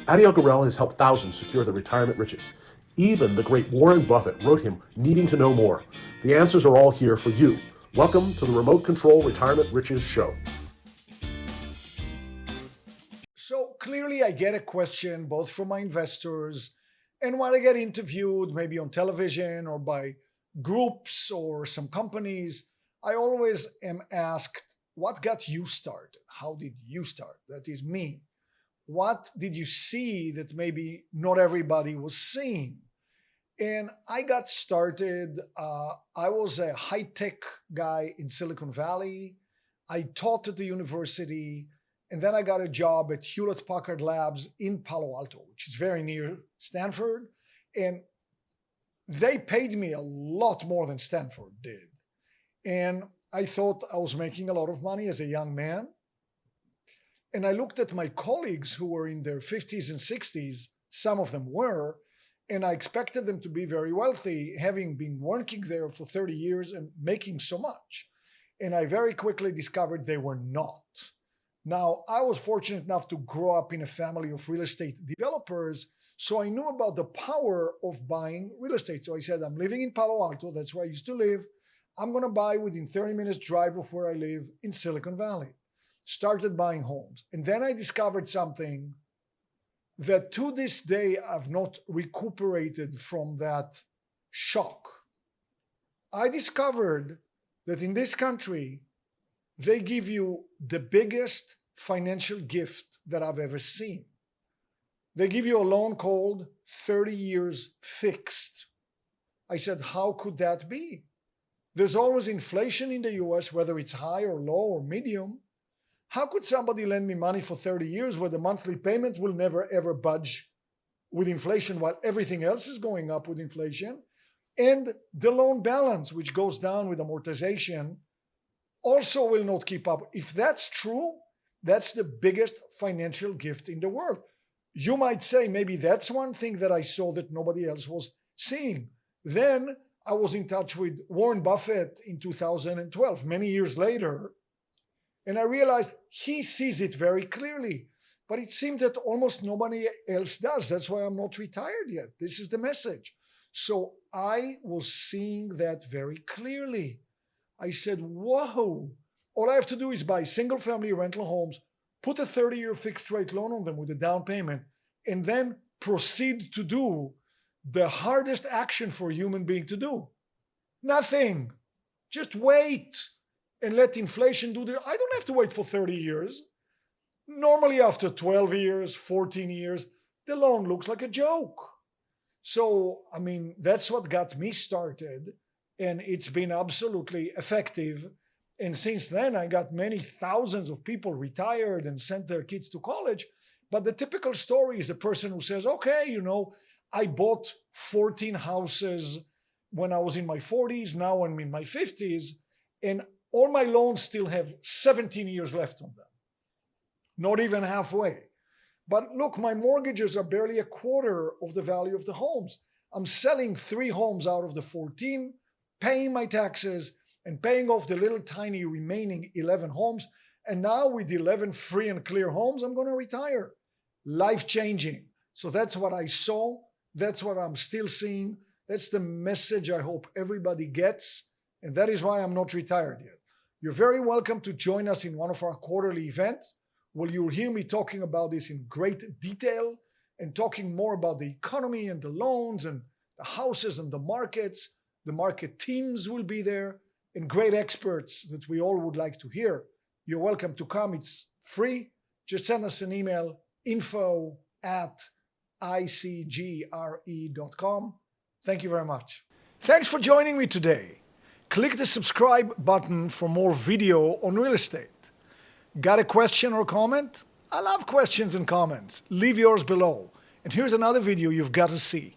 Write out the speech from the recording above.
Adiel Gorel has helped thousands secure their retirement riches. Even the great Warren Buffett wrote him needing to know more. The answers are all here for you. Welcome to the Remote Control Retirement Riches Show. So clearly I get a question both from my investors and when I get interviewed maybe on television or by groups or some companies, I always am asked, what got you started? How did you start? That is me. What did you see that maybe not everybody was seeing? And I got started, I was a high-tech guy in Silicon Valley. I taught at the university, and then I got a job at Hewlett-Packard Labs in Palo Alto, which is very near Stanford. And they paid me a lot more than Stanford did. And I thought I was making a lot of money as a young man. And I looked at my colleagues who were in their 50s and 60s, some of them were, and I expected them to be very wealthy, having been working there for 30 years and making so much. And I very quickly discovered they were not. Now, I was fortunate enough to grow up in a family of real estate developers, so I knew about the power of buying real estate. So I said, I'm living in Palo Alto, that's where I used to live. I'm going to buy within 30 minutes drive of where I live in Silicon Valley. Started buying homes. And then I discovered something that to this day I've not recuperated from that shock. I discovered that in this country, they give you the biggest financial gift that I've ever seen. They give you a loan called 30 years fixed. I said, how could that be? There's always inflation in the US, whether it's high or low or medium. How could somebody lend me money for 30 years where the monthly payment will never ever budge with inflation while everything else is going up with inflation? And the loan balance, which goes down with amortization, also will not keep up. If that's true, that's the biggest financial gift in the world. You might say maybe that's one thing that I saw that nobody else was seeing. Then I was in touch with Warren Buffett in 2012, many years later, and I realized he sees it very clearly. But it seemed that almost nobody else does. That's why I'm not retired yet. This is the message. So I was seeing that very clearly. I said, whoa, all I have to do is buy single-family rental homes, put a 30-year fixed-rate loan on them with a down payment, and then proceed to do the hardest action for a human being to do. Nothing. Just wait and let inflation do I don't have to wait for 30 years. Normally after 12 years, 14 years, the loan looks like a joke. So, I mean, that's what got me started, and it's been absolutely effective. And since then, I got many thousands of people retired and sent their kids to college. But the typical story is a person who says, okay, I bought 14 houses when I was in my 40s, now I'm in my 50s, and all my loans still have 17 years left on them. Not even halfway. But look, my mortgages are barely a quarter of the value of the homes. I'm selling 3 homes out of the 14, paying my taxes and paying off the little tiny remaining 11 homes. And now with 11 free and clear homes, I'm going to retire. Life-changing. So that's what I saw. That's what I'm still seeing. That's the message I hope everybody gets. And that is why I'm not retired yet. You're very welcome to join us in one of our quarterly events. Well, you'll hear me talking about this in great detail and talking more about the economy and the loans and the houses and the markets. The market teams will be there and great experts that we all would like to hear. You're welcome to come. It's free. Just send us an email, info@icgre.com. Thank you very much. Thanks for joining me today. Click the subscribe button for more video on real estate. Got a question or comment? I love questions and comments. Leave yours below. And here's another video you've got to see.